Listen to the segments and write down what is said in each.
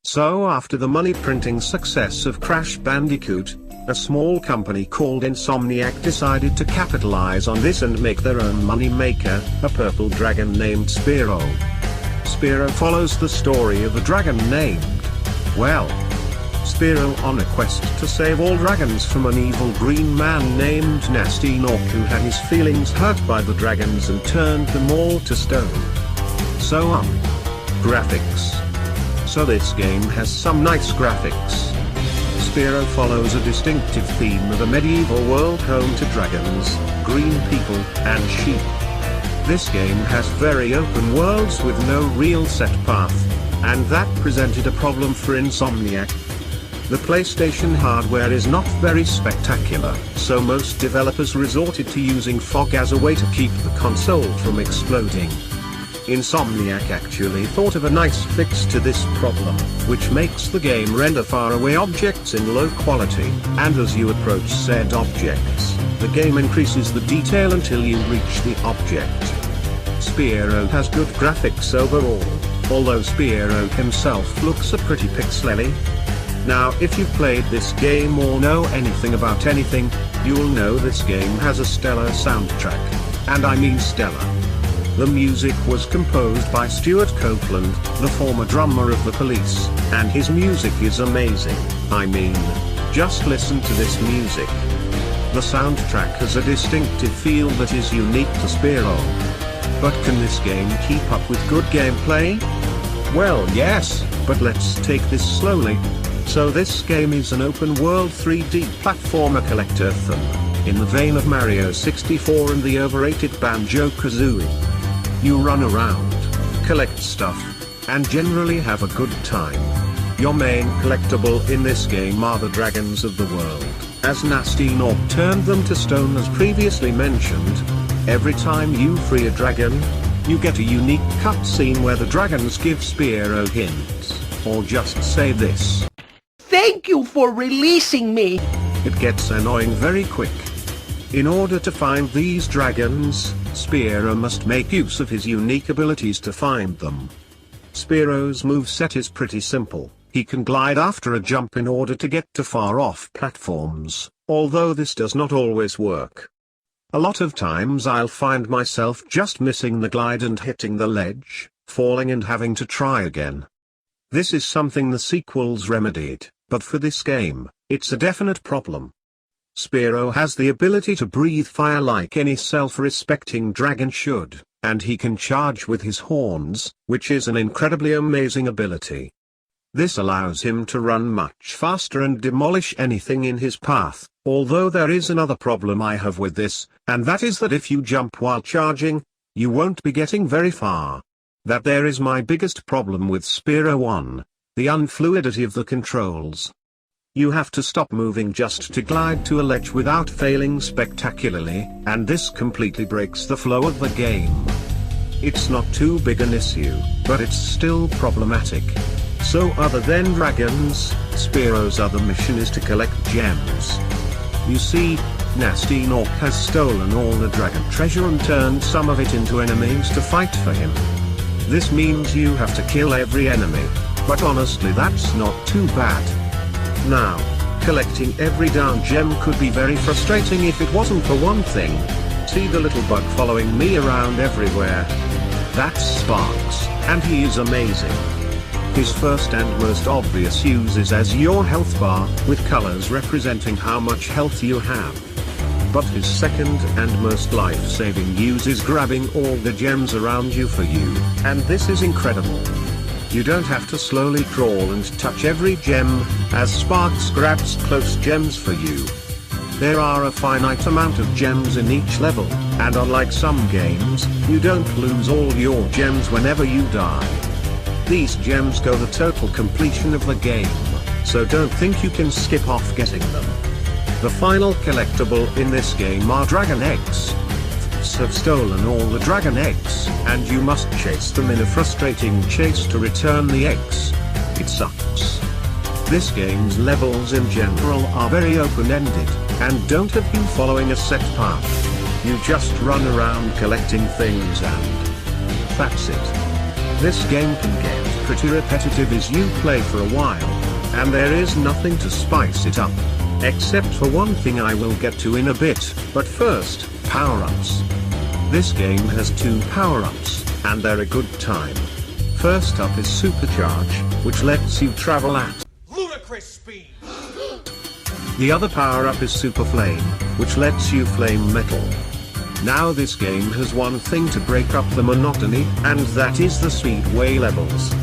So after the money-printing success of Crash Bandicoot, a small company called Insomniac decided to capitalize on this and make their own money maker, a purple dragon named Spyro. Spyro follows the story of a dragon named, well, Spyro on a quest to save all dragons from an evil green man named Nasty Nork who had his feelings hurt by the dragons and turned them all to stone. So graphics. So this game has some nice graphics. Spyro follows a distinctive theme of a medieval world home to dragons, green people, and sheep. This game has very open worlds with no real set path, and that presented a problem for Insomniac. The PlayStation hardware is not very spectacular, so most developers resorted to using fog as a way to keep the console from exploding. Insomniac actually thought of a nice fix to this problem, which makes the game render faraway objects in low quality, and as you approach said objects, the game increases the detail until you reach the object. Spyro has good graphics overall, although Spyro himself looks a pretty pixely. Now if you've played this game or know anything about anything, you'll know this game has a stellar soundtrack, and I mean stellar. The music was composed by Stuart Copeland, the former drummer of The Police, and his music is amazing. I mean, just listen to this music. The soundtrack has a distinctive feel that is unique to Spyro. But can this game keep up with good gameplay? Well, yes, but let's take this slowly. So this game is an open-world 3D platformer collectathon, in the vein of Mario 64 and the overrated Banjo-Kazooie. You run around, collect stuff, and generally have a good time. Your main collectible in this game are the dragons of the world, as Nasty Nork turned them to stone as previously mentioned. Every time you free a dragon, you get a unique cutscene where the dragons give Spyro hints, or just say this: "Thank you for releasing me!" It gets annoying very quick. In order to find these dragons, Spyro must make use of his unique abilities to find them. Spyro's moveset is pretty simple. He can glide after a jump in order to get to far-off platforms, although this does not always work. A lot of times I'll find myself just missing the glide and hitting the ledge, falling and having to try again. This is something the sequels remedied, but for this game, it's a definite problem. Spyro has the ability to breathe fire like any self-respecting dragon should, and he can charge with his horns, which is an incredibly amazing ability. This allows him to run much faster and demolish anything in his path, although there is another problem I have with this, and that is that if you jump while charging, you won't be getting very far. That there is my biggest problem with Spyro 1, the unfluidity of the controls. You have to stop moving just to glide to a ledge without failing spectacularly, and this completely breaks the flow of the game. It's not too big an issue, but it's still problematic. So other than dragons, Spyro's other mission is to collect gems. You see, Nasty Nork has stolen all the dragon treasure and turned some of it into enemies to fight for him. This means you have to kill every enemy, but honestly that's not too bad. Now, collecting every down gem could be very frustrating if it wasn't for one thing. See the little bug following me around everywhere? That's Sparks, and he is amazing. His first and most obvious use is as your health bar, with colors representing how much health you have. But his second and most life-saving use is grabbing all the gems around you for you, and this is incredible. You don't have to slowly crawl and touch every gem, as Sparks grabs close gems for you. There are a finite amount of gems in each level, and unlike some games, you don't lose all your gems whenever you die. These gems go the total completion of the game, so don't think you can skip off getting them. The final collectible in this game are dragon eggs. Have stolen all the dragon eggs, and you must chase them in a frustrating chase to return the eggs. It sucks. This game's levels in general are very open-ended, and don't have you following a set path. You just run around collecting things and that's it. This game can get pretty repetitive as you play for a while, and there is nothing to spice it up. Except for one thing I will get to in a bit, but first, power-ups. This game has 2 power-ups, and they're a good time. First up is Supercharge, which lets you travel at ludicrous speed. The other power-up is Super Flame, which lets you flame metal. Now this game has one thing to break up the monotony, and that is the Speedway levels.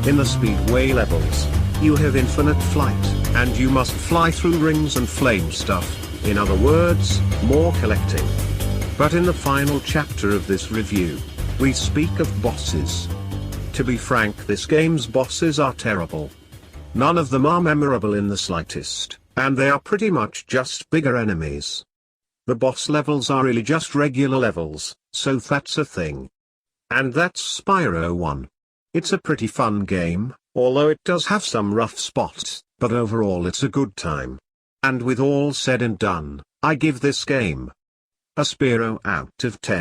In the Speedway levels, you have infinite flight, and you must fly through rings and flame stuff, in other words, more collecting. But in the final chapter of this review, we speak of bosses. To be frank, this game's bosses are terrible. None of them are memorable in the slightest, and they are pretty much just bigger enemies. The boss levels are really just regular levels, so that's a thing. And that's Spyro 1. It's a pretty fun game, although it does have some rough spots, but overall it's a good time. And with all said and done, I give this game a Spyro out of 10.